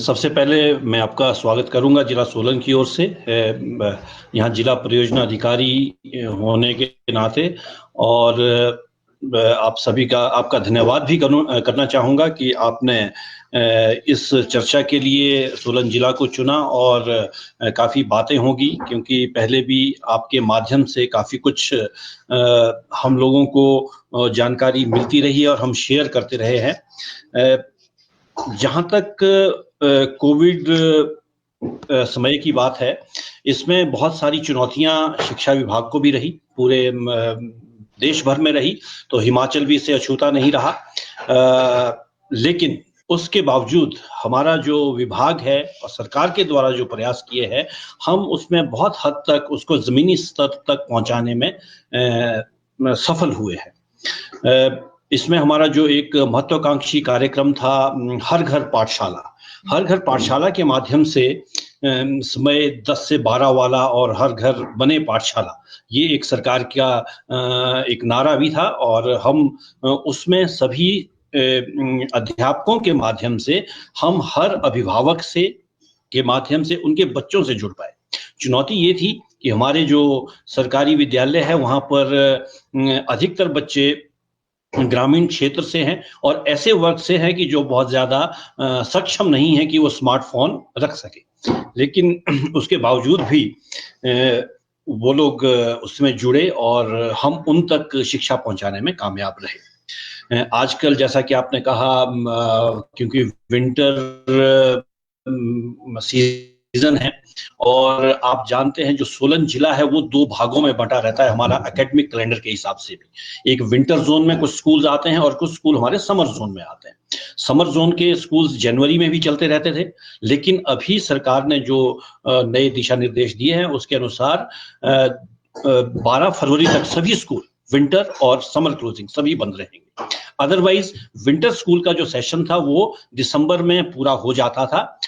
सबसे पहले मैं आपका स्वागत करूंगा जिला सोलन की ओर से। यहाँ जिला परियोजना अधिकारी होने के नाते और आप सभी का आपका धन्यवाद भी करना चाहूँगा कि आपने इस चर्चा के लिए सोलन जिला को चुना और काफ़ी बातें होंगी क्योंकि पहले भी आपके माध्यम से काफ़ी कुछ हम लोगों को जानकारी मिलती रही है और हम शेयर करते रहे हैं। जहाँ तक कोविड समय की बात है, इसमें बहुत सारी चुनौतियां शिक्षा विभाग को भी रही, पूरे देश भर में रही, तो हिमाचल भी इससे अछूता नहीं रहा। लेकिन उसके बावजूद हमारा जो विभाग है और सरकार के द्वारा जो प्रयास किए हैं, हम उसमें बहुत हद तक उसको जमीनी स्तर तक पहुंचाने में सफल हुए हैं। इसमें हमारा जो एक महत्वाकांक्षी कार्यक्रम था हर घर पाठशाला के माध्यम से समय 10 से 12 वाला और हर घर बने पाठशाला, ये एक सरकार का एक नारा भी था और हम उसमें सभी अध्यापकों के माध्यम से हम हर अभिभावक से के माध्यम से उनके बच्चों से जुड़ पाए। चुनौती ये थी कि हमारे जो सरकारी विद्यालय है वहाँ पर अधिकतर बच्चे ग्रामीण क्षेत्र से हैं और ऐसे वर्ग से हैं कि जो बहुत ज्यादा सक्षम नहीं है कि वो स्मार्टफोन रख सके, लेकिन उसके बावजूद भी वो लोग उसमें जुड़े और हम उन तक शिक्षा पहुंचाने में कामयाब रहे। आजकल जैसा कि आपने कहा, क्योंकि विंटर सीजन है और आप जानते हैं जो सोलन जिला है वो 2 भागों में बंटा रहता है हमारा एकेडमिक कैलेंडर के हिसाब से भी। एक विंटर जोन में कुछ स्कूल्स आते हैं और कुछ स्कूल हमारे समर जोन में आते हैं। समर जोन के स्कूल्स जनवरी में भी चलते रहते थे, लेकिन अभी सरकार ने जो नए दिशा निर्देश दिए हैं उसके अनुसार 12 फरवरी तक सभी स्कूल विंटर और समर क्लोजिंग सभी बंद रहेंगे। अदरवाइज विंटर स्कूल का जो सेशन था वो दिसंबर में पूरा हो जाता था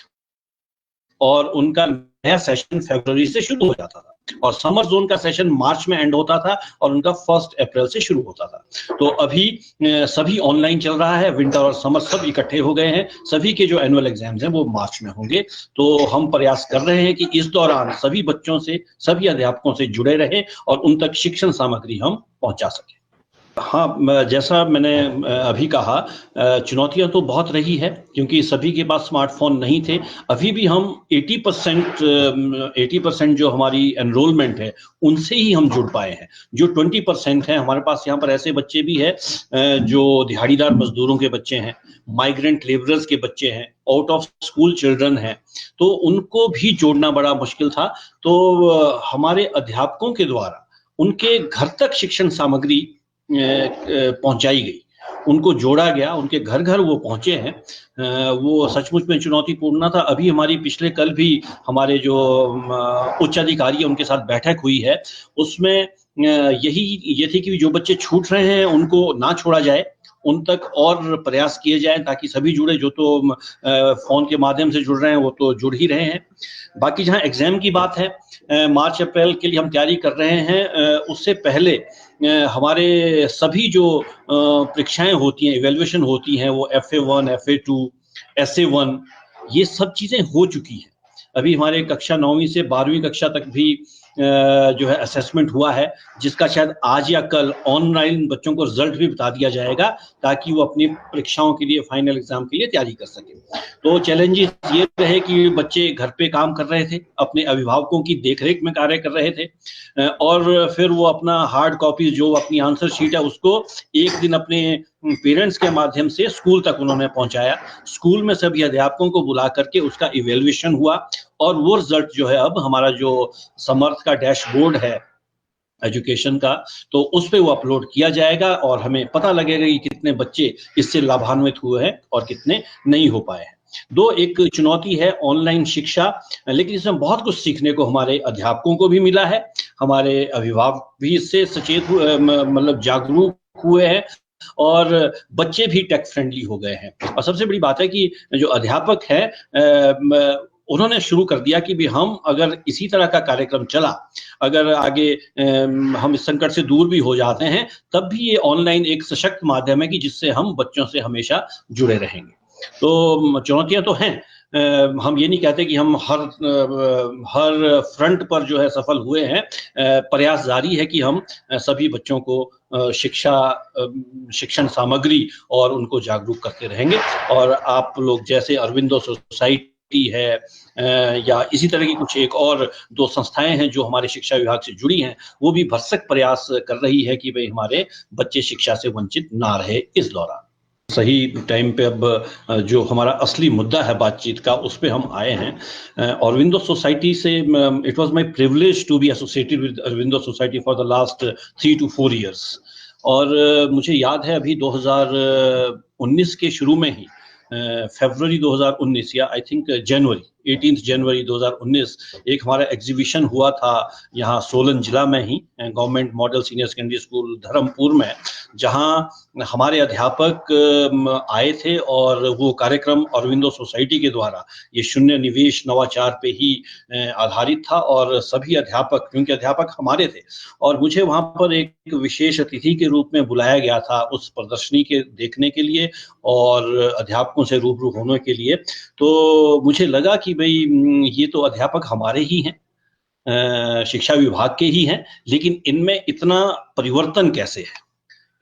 और उनका नया सेशन फरवरी से शुरू हो जाता था और समर जोन का सेशन मार्च में एंड होता था और उनका 1 अप्रैल से शुरू होता था। तो अभी सभी ऑनलाइन चल रहा है, विंटर और समर सब इकट्ठे हो गए हैं। सभी के जो एनुअल एग्जाम्स हैं वो मार्च में होंगे। तो हम प्रयास कर रहे हैं कि इस दौरान सभी बच्चों से, सभी अध्यापकों से जुड़े रहें और उन तक शिक्षण सामग्री हम पहुंचा सकें। हाँ, जैसा मैंने अभी कहा, चुनौतियां तो बहुत रही है क्योंकि सभी के पास स्मार्टफोन नहीं थे। अभी भी हम 80% जो हमारी एनरोलमेंट है उनसे ही हम जुड़ पाए हैं। जो 20% है, हमारे पास यहाँ पर ऐसे बच्चे भी हैं जो दिहाड़ीदार मजदूरों के बच्चे हैं, माइग्रेंट लेबरर्स के बच्चे हैं, आउट ऑफ स्कूल चिल्ड्रन हैं, तो उनको भी जोड़ना बड़ा मुश्किल था। तो हमारे अध्यापकों के द्वारा उनके घर तक शिक्षण सामग्री पहुंचाई गई, उनको जोड़ा गया, उनके घर घर वो पहुंचे हैं। वो सचमुच में चुनौतीपूर्ण था। अभी हमारी पिछले कल भी हमारे जो उच्च अधिकारी है उनके साथ बैठक हुई है, उसमें ये थी कि जो बच्चे छूट रहे हैं उनको ना छोड़ा जाए, उन तक और प्रयास किए जाए ताकि सभी जुड़े। जो तो फोन के माध्यम से जुड़ रहे हैं वो तो जुड़ ही रहे हैं। बाकी जहाँ एग्जाम की बात है, मार्च अप्रैल के लिए हम तैयारी कर रहे हैं। उससे पहले हमारे सभी जो परीक्षाएं होती हैं, इवैल्यूएशन होती हैं, वो FA1, FA2, SA1, ये सब चीजें हो चुकी हैं। अभी हमारे कक्षा 9वीं से 12वीं कक्षा तक भी जो है असेसमेंट हुआ है, जिसका शायद आज या कल ऑनलाइन बच्चों को रिजल्ट भी बता दिया जाएगा ताकि वो अपनी परीक्षाओं के लिए, फाइनल एग्जाम के लिए तैयारी कर सके। तो चैलेंजेस ये रहे कि बच्चे घर पे काम कर रहे थे, अपने अभिभावकों की देखरेख में कार्य कर रहे थे और फिर वो अपना हार्ड कॉपी जो अपनी आंसर शीट है उसको एक दिन अपने पेरेंट्स के माध्यम से स्कूल तक उन्होंने पहुंचाया। स्कूल में सभी अध्यापकों को बुला करके उसका इवैल्यूएशन हुआ और वो रिजल्ट जो है अब हमारा जो समर्थ का डैशबोर्ड है एजुकेशन का, तो उस पे वो अपलोड किया जाएगा और हमें पता लगेगा कि कितने बच्चे इससे लाभान्वित हुए हैं और कितने नहीं हो पाए हैं। एक चुनौती है ऑनलाइन शिक्षा, लेकिन इसमें बहुत कुछ सीखने को हमारे अध्यापकों को भी मिला है, हमारे अभिभावक भी इससे सचेत मतलब जागरूक हुए हैं और बच्चे भी टेक फ्रेंडली हो गए हैं। और सबसे बड़ी बात है कि जो अध्यापक है उन्होंने शुरू कर दिया कि भी हम अगर इसी तरह का कार्यक्रम चला, अगर आगे हम इस संकट से दूर भी हो जाते हैं, तब भी ये ऑनलाइन एक सशक्त माध्यम है कि जिससे हम बच्चों से हमेशा जुड़े रहेंगे। तो चुनौतियां तो हैं, हम ये नहीं कहते कि हम हर फ्रंट पर जो है सफल हुए हैं। प्रयास जारी है कि हम सभी बच्चों को शिक्षण सामग्री और उनको जागरूक करते रहेंगे। और आप लोग जैसे अरविंदो सोसाइटी है या इसी तरह की कुछ एक और 2 संस्थाएं हैं जो हमारे शिक्षा विभाग से जुड़ी हैं, वो भी भरसक प्रयास कर रही है कि भाई हमारे बच्चे शिक्षा से वंचित ना रहे इस दौरान। सही टाइम पे अब जो हमारा असली मुद्दा है बातचीत का, उस पे हम आए हैं। अरविंदो सोसाइटी से it was my privilege to be associated with Aurobindo society for the last 3 to 4 years। और मुझे याद है अभी 2019 के शुरू में ही फरवरी 2019 या आई थिंक जनवरी 18 जनवरी 2019 एक हमारा एग्जीबिशन हुआ था यहाँ सोलन जिला में ही, government model senior secondary school Dharampur में, जहाँ हमारे अध्यापक आए थे और वो कार्यक्रम अरविंदो सोसाइटी के द्वारा ये शून्य निवेश नवाचार पे ही आधारित था। और सभी अध्यापक, क्योंकि अध्यापक हमारे थे, और मुझे वहाँ पर एक विशेष अतिथि के रूप में बुलाया गया था उस प्रदर्शनी के देखने के लिए और अध्यापकों से रूबरू होने के लिए। तो मुझे लगा कि भाई ये तो अध्यापक हमारे ही हैं, शिक्षा विभाग के ही हैं, लेकिन इनमें इतना परिवर्तन कैसे है,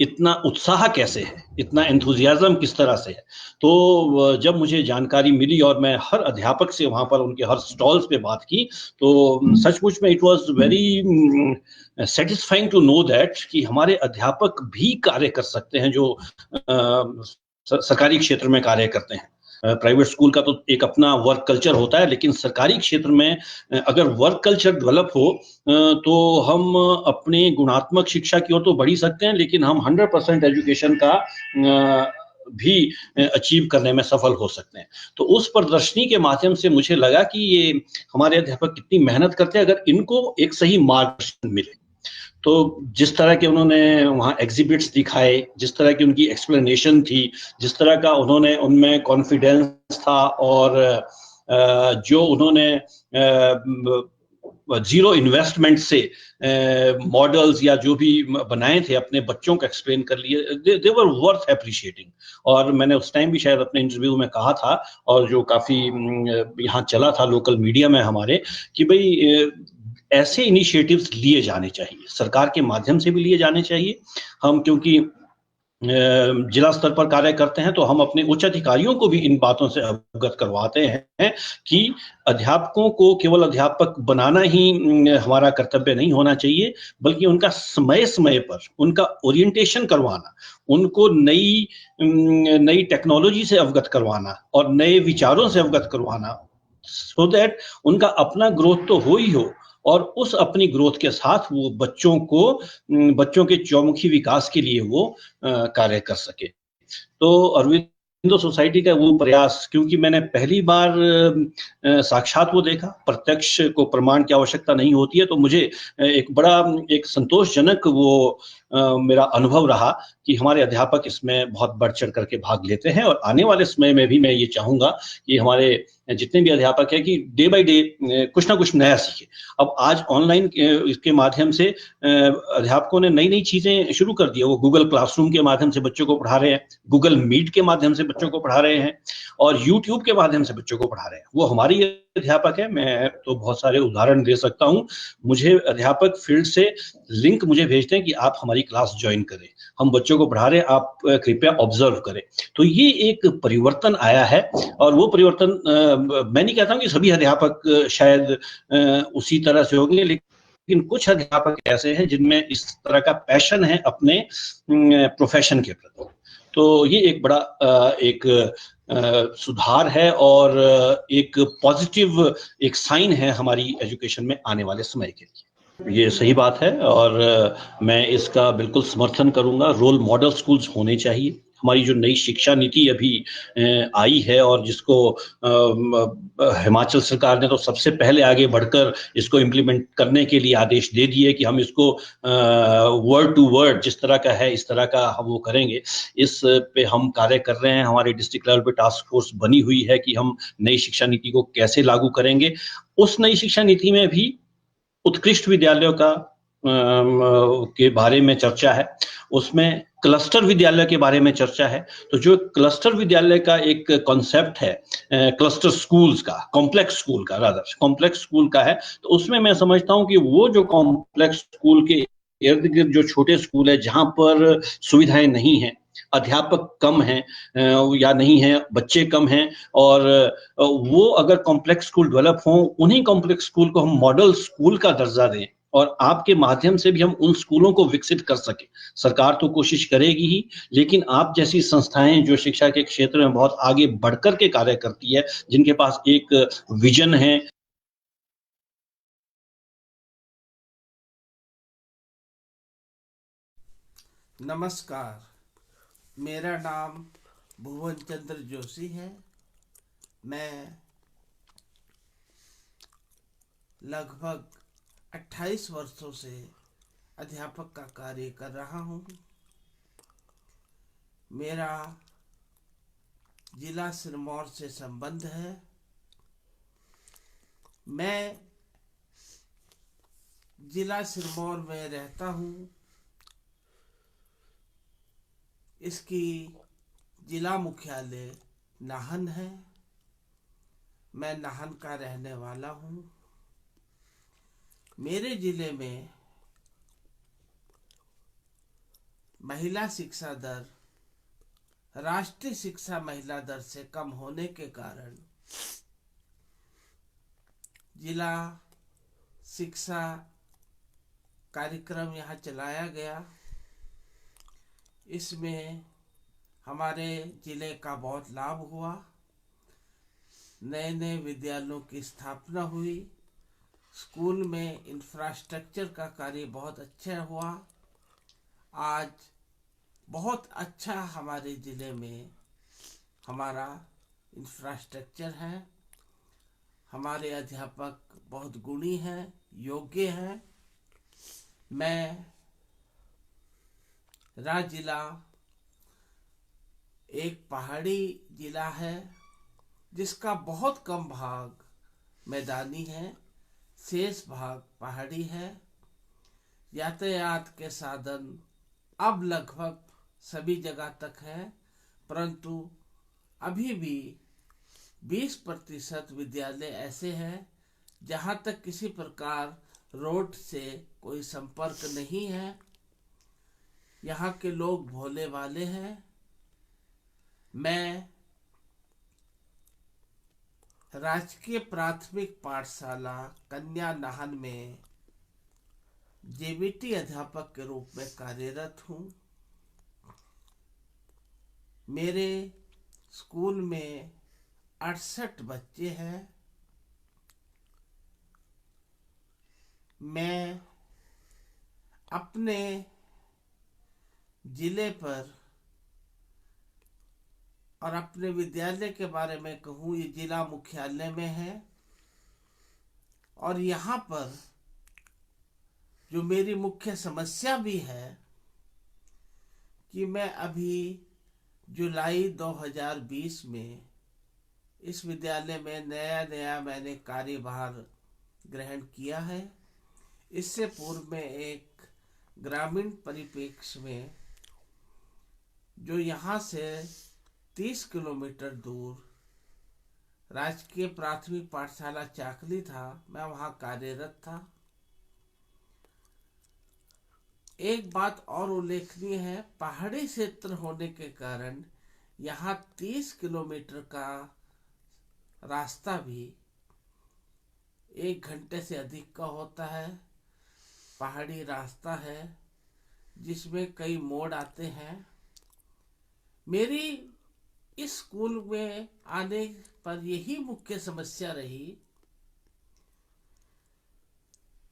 इतना उत्साह कैसे है, इतना एंथुजियाज्म किस तरह से है। तो जब मुझे जानकारी मिली और मैं हर अध्यापक से वहाँ पर उनके हर स्टॉल्स पे बात की, तो सचमुच में it was very satisfying to know that कि हमारे अध्यापक भी कार्य कर सकते हैं जो सरकारी क्षेत्र में कार्य करते हैं। प्राइवेट स्कूल का तो एक अपना वर्क कल्चर होता है, लेकिन सरकारी क्षेत्र में अगर वर्क कल्चर डेवलप हो तो हम अपने गुणात्मक शिक्षा की ओर तो बढ़ ही सकते हैं, लेकिन हम 100% एजुकेशन का भी अचीव करने में सफल हो सकते हैं। तो उस प्रदर्शनी के माध्यम से मुझे लगा कि ये हमारे अध्यापक कितनी मेहनत करते हैं, अगर इनको एक सही मार्गदर्शन मिले। तो जिस तरह के उन्होंने वहाँ एग्जिबिट्स दिखाए, जिस तरह की उनकी एक्सप्लेनेशन थी, जिस तरह का उन्होंने उनमें कॉन्फिडेंस था, और जो उन्होंने जीरो इन्वेस्टमेंट से मॉडल्स या जो भी बनाए थे अपने बच्चों को एक्सप्लेन कर लिए, दे वर वर्थ अप्रिशिएटिंग। और मैंने उस टाइम भी शायद अपने इंटरव्यू में कहा था, और जो काफी यहाँ चला था लोकल मीडिया में हमारे, कि भाई ऐसे इनिशिएटिव्स लिए जाने चाहिए, सरकार के माध्यम से भी लिए जाने चाहिए। हम क्योंकि जिला स्तर पर कार्य करते हैं, तो हम अपने उच्च अधिकारियों को भी इन बातों से अवगत करवाते हैं कि अध्यापकों को केवल अध्यापक बनाना ही हमारा कर्तव्य नहीं होना चाहिए, बल्कि उनका समय समय पर उनका ओरिएंटेशन करवाना, उनको नई टेक्नोलॉजी से अवगत करवाना और नए विचारों से अवगत करवाना, सो दैट उनका अपना ग्रोथ तो हो ही हो, और उस अपनी ग्रोथ के साथ वो बच्चों के चौमुखी विकास के लिए वो कार्य कर सके। तो अरविंदो सोसाइटी का वो प्रयास, क्योंकि मैंने पहली बार साक्षात वो देखा, प्रत्यक्ष को प्रमाण की आवश्यकता नहीं होती है, तो मुझे एक संतोषजनक वो मेरा अनुभव रहा कि हमारे अध्यापक इसमें बहुत बढ़ चढ़ करके भाग लेते हैं। और आने वाले समय में भी मैं ये चाहूंगा कि हमारे जितने भी अध्यापक हैं कि डे बाय डे कुछ ना कुछ नया सीखे। अब आज ऑनलाइन इसके माध्यम से अध्यापकों ने नई नई चीजें शुरू कर दी है। वो गूगल क्लासरूम के माध्यम से बच्चों को पढ़ा रहे हैं, गूगल मीट के माध्यम से बच्चों को पढ़ा रहे हैं, और यूट्यूब के माध्यम से बच्चों को पढ़ा रहे हैं। वो हमारी अध्यापक है, मैं तो बहुत सारे उदाहरण दे सकता हूँ। मुझे अध्यापक फील्ड से लिंक मुझे भेजते हैं कि आप हमारी क्लास ज्वाइन करें, हम बच्चों को पढ़ा रहे हैं, आप कृपया ऑब्जर्व करें। तो ये एक परिवर्तन आया है, और वो परिवर्तन मैं नहीं कहता हूँ कि सभी अध्यापक शायद उसी तरह से होंगे, लेकिन कुछ अध्यापक ऐसे हैं जिनमें इस तरह का पैशन है अपने प्रोफेशन के प्रति। तो ये एक बड़ा एक सुधार है और एक पॉजिटिव एक साइन है हमारी एजुकेशन में आने वाले समय के लिए। ये सही बात है, और मैं इसका बिल्कुल समर्थन करूंगा। रोल मॉडल स्कूल्स होने चाहिए। हमारी जो नई शिक्षा नीति अभी आई है, और जिसको हिमाचल सरकार ने तो सबसे पहले आगे बढ़कर इसको इम्प्लीमेंट करने के लिए आदेश दे दिए कि हम इसको वर्ड टू वर्ड जिस तरह का है इस तरह का हम वो करेंगे। इस पे हम कार्य कर रहे हैं। हमारे डिस्ट्रिक्ट लेवल पे टास्क फोर्स बनी हुई है कि हम नई शिक्षा नीति को कैसे लागू करेंगे। उस नई शिक्षा नीति में भी उत्कृष्ट विद्यालयों का के बारे में चर्चा है। उसमें क्लस्टर विद्यालय के बारे में चर्चा है। तो जो क्लस्टर विद्यालय का एक कॉन्सेप्ट है, क्लस्टर स्कूल्स का, कॉम्प्लेक्स स्कूल का है, तो उसमें मैं समझता हूँ कि वो जो कॉम्प्लेक्स स्कूल के इर्द गिर्द जो छोटे स्कूल है जहाँ पर सुविधाएं नहीं हैं, अध्यापक कम हैं या नहीं है, बच्चे कम हैं, और वो अगर कॉम्प्लेक्स स्कूल डेवलप हों, उन्हीं कॉम्प्लेक्स स्कूल को हम मॉडल स्कूल का दर्जा दें और आपके माध्यम से भी हम उन स्कूलों को विकसित कर सकें। सरकार तो कोशिश करेगी ही, लेकिन आप जैसी संस्थाएं जो शिक्षा के क्षेत्र में बहुत आगे बढ़कर के कार्य करती है, जिनके पास एक विजन है। नमस्कार, मेरा नाम भुवन चंद्र जोशी है। मैं लगभग 28 वर्षों से अध्यापक का कार्य कर रहा हूँ। मेरा जिला सिरमौर से संबंध है। मैं जिला सिरमौर में रहता हूँ। इसकी जिला मुख्यालय नाहन है। मैं नाहन का रहने वाला हूँ। मेरे जिले में महिला शिक्षा दर राष्ट्रीय शिक्षा महिला दर से कम होने के कारण जिला शिक्षा कार्यक्रम यहाँ चलाया गया। इसमें हमारे जिले का बहुत लाभ हुआ। नए नए विद्यालयों की स्थापना हुई। स्कूल में इंफ्रास्ट्रक्चर का कार्य बहुत अच्छा हुआ। आज बहुत अच्छा हमारे ज़िले में हमारा इंफ्रास्ट्रक्चर है। हमारे अध्यापक बहुत गुणी हैं, योग्य हैं। मेरा जिला एक पहाड़ी जिला है जिसका बहुत कम भाग मैदानी है, शेष भाग पहाड़ी है। यातायात के साधन अब लगभग सभी जगह तक है, परंतु अभी भी 20% विद्यालय ऐसे हैं जहाँ तक किसी प्रकार रोड से कोई संपर्क नहीं है। यहाँ के लोग भोले वाले हैं। मैं राजकीय प्राथमिक पाठशाला कन्या नाहन में जेबीटी अध्यापक के रूप में कार्यरत हूँ। मेरे स्कूल में 68 बच्चे हैं। मैं अपने जिले पर और अपने विद्यालय के बारे में कहूँ, ये जिला मुख्यालय में है और यहाँ पर जो मेरी मुख्य समस्या भी है कि मैं अभी जुलाई 2020 में इस विद्यालय में नया मैंने कार्यभार ग्रहण किया है। इससे पूर्व में एक ग्रामीण परिप्रेक्ष्य में जो यहाँ से 30 किलोमीटर दूर राजकीय प्राथमिक पाठशाला चाकली था, मैं वहाँ कार्यरत था। एक बात और उल्लेखनीय है, पहाड़ी क्षेत्र होने के कारण यहाँ 30 किलोमीटर का रास्ता भी 1 घंटे से अधिक का होता है। पहाड़ी रास्ता है जिसमें कई मोड़ आते हैं। मेरी इस स्कूल में आने पर यही मुख्य समस्या रही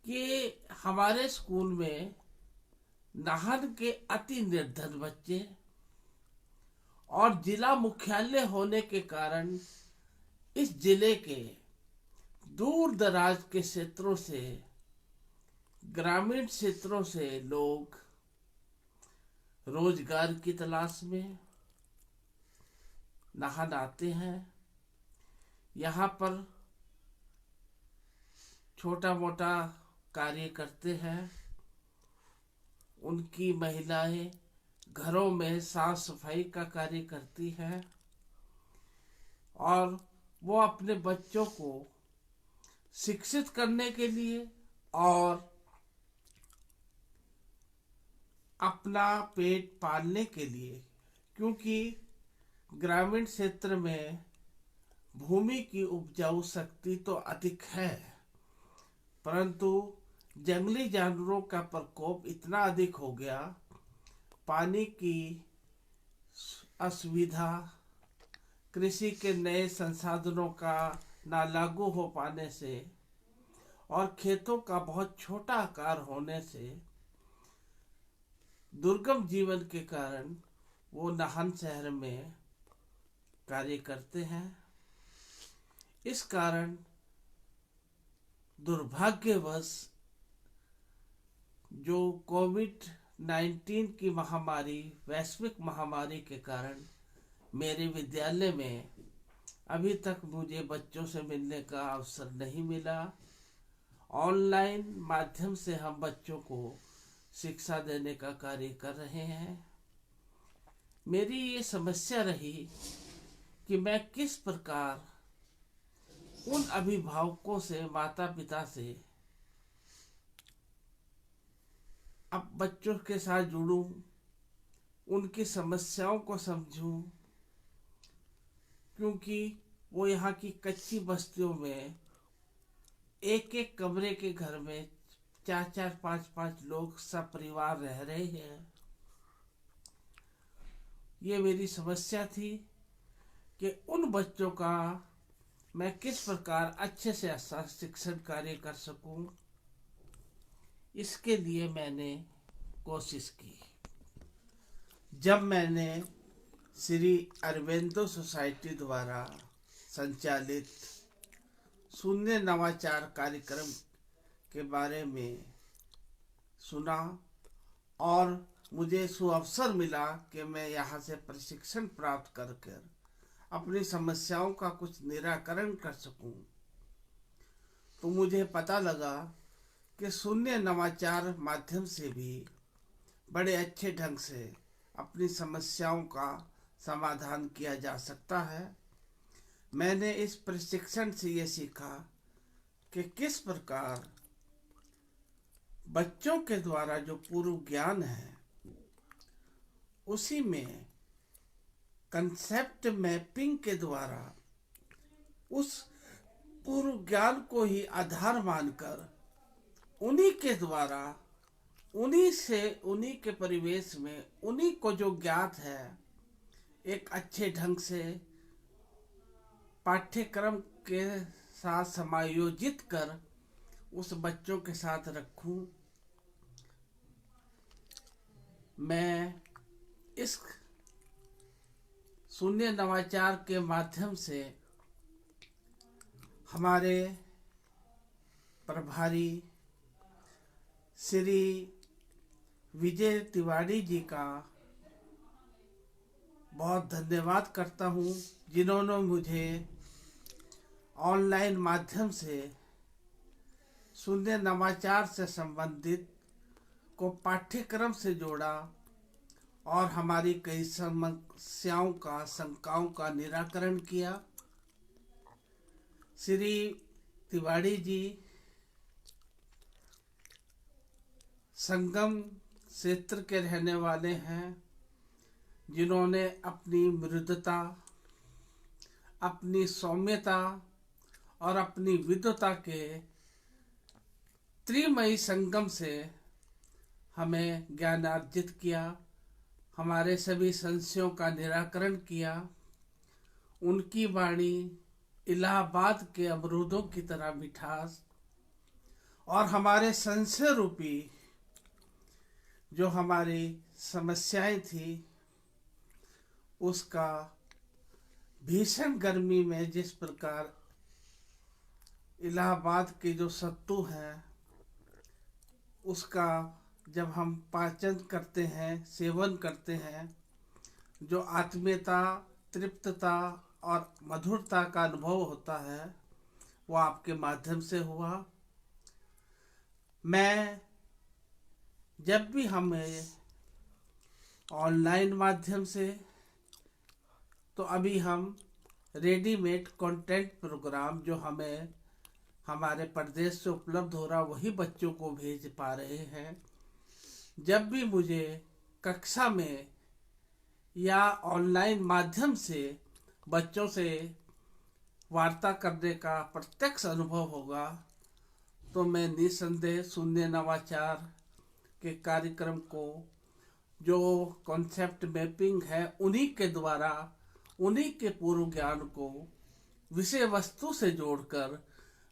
कि हमारे स्कूल में नाहन के अति निर्धन बच्चे और जिला मुख्यालय होने के कारण इस जिले के दूर दराज के क्षेत्रों से, ग्रामीण क्षेत्रों से लोग रोजगार की तलाश में नाहन आते हैं। यहाँ पर छोटा मोटा कार्य करते हैं। उनकी महिलाएं घरों में साफ सफाई का कार्य करती है और वो अपने बच्चों को शिक्षित करने के लिए और अपना पेट पालने के लिए, क्योंकि ग्रामीण क्षेत्र में भूमि की उपजाऊ शक्ति तो अधिक है, परंतु जंगली जानवरों का प्रकोप इतना अधिक हो गया, पानी की असुविधा, कृषि के नए संसाधनों का ना लागू हो पाने से और खेतों का बहुत छोटा आकार होने से दुर्गम जीवन के कारण वो नाहन शहर में कार्य करते हैं। इस कारण दुर्भाग्यवश जो कोविड-19 की महामारी, वैश्विक महामारी के कारण मेरे विद्यालय में अभी तक मुझे बच्चों से मिलने का अवसर नहीं मिला। ऑनलाइन माध्यम से हम बच्चों को शिक्षा देने का कार्य कर रहे हैं। मेरी ये समस्या रही कि मैं किस प्रकार उन अभिभावकों से, माता पिता से अब बच्चों के साथ जुड़ूं, उनकी समस्याओं को समझूं, क्योंकि वो यहाँ की कच्ची बस्तियों में एक एक कमरे के घर में 4-4, 5-5 लोग सब परिवार रह रहे हैं। ये मेरी समस्या थी कि उन बच्चों का मैं किस प्रकार अच्छे से अच्छा शिक्षण कार्य कर सकूं। इसके लिए मैंने कोशिश की। जब मैंने श्री अरविंदो सोसाइटी द्वारा संचालित शून्य नवाचार कार्यक्रम के बारे में सुना और मुझे सुअवसर मिला कि मैं यहाँ से प्रशिक्षण प्राप्त कर अपनी समस्याओं का कुछ निराकरण कर सकूं, तो मुझे पता लगा कि शून्य नवाचार माध्यम से भी बड़े अच्छे ढंग से अपनी समस्याओं का समाधान किया जा सकता है। मैंने इस प्रशिक्षण से ये सीखा कि किस प्रकार बच्चों के द्वारा जो पूर्व ज्ञान है उसी में कंसेप्ट मैपिंग के द्वारा उस पूर्व ज्ञान को ही आधार मानकर उन्हीं के द्वारा, उन्हीं के परिवेश में उन्हीं को जो ज्ञात है एक अच्छे ढंग से पाठ्यक्रम के साथ समायोजित कर उस बच्चों के साथ रखूं। मैं इस शून्य नवाचार के माध्यम से हमारे प्रभारी श्री विजय तिवारी जी का बहुत धन्यवाद करता हूँ, जिन्होंने मुझे ऑनलाइन माध्यम से शून्य नवाचार से संबंधित को पाठ्यक्रम से जोड़ा और हमारी कई समस्याओं का, शंकाओं का निराकरण किया। श्री तिवारी जी संगम क्षेत्र के रहने वाले हैं, जिन्होंने अपनी मृदुता, अपनी सौम्यता और अपनी विद्वता के त्रिमयी संगम से हमें ज्ञान अर्जित किया, हमारे सभी संशयों का निराकरण किया। उनकी वाणी इलाहाबाद के अमरूदों की तरह मिठास और हमारे संशय रूपी जो हमारी समस्याएं थी उसका भीषण गर्मी में जिस प्रकार इलाहाबाद के जो सत्तू हैं उसका जब हम पाचन करते हैं, सेवन करते हैं, जो आत्मीयता, तृप्तता और मधुरता का अनुभव होता है वो आपके माध्यम से हुआ। मैं जब भी हमें ऑनलाइन माध्यम से, तो अभी हम रेडीमेड कंटेंट प्रोग्राम जो हमें हमारे प्रदेश से उपलब्ध हो रहा वही बच्चों को भेज पा रहे हैं। जब भी मुझे कक्षा में या ऑनलाइन माध्यम से बच्चों से वार्ता करने का प्रत्यक्ष अनुभव होगा, तो मैं निसंदेह शून्य नवाचार के कार्यक्रम को, जो कॉन्सेप्ट मैपिंग है, उन्हीं के द्वारा उन्हीं के पूर्व ज्ञान को विषय वस्तु से जोड़कर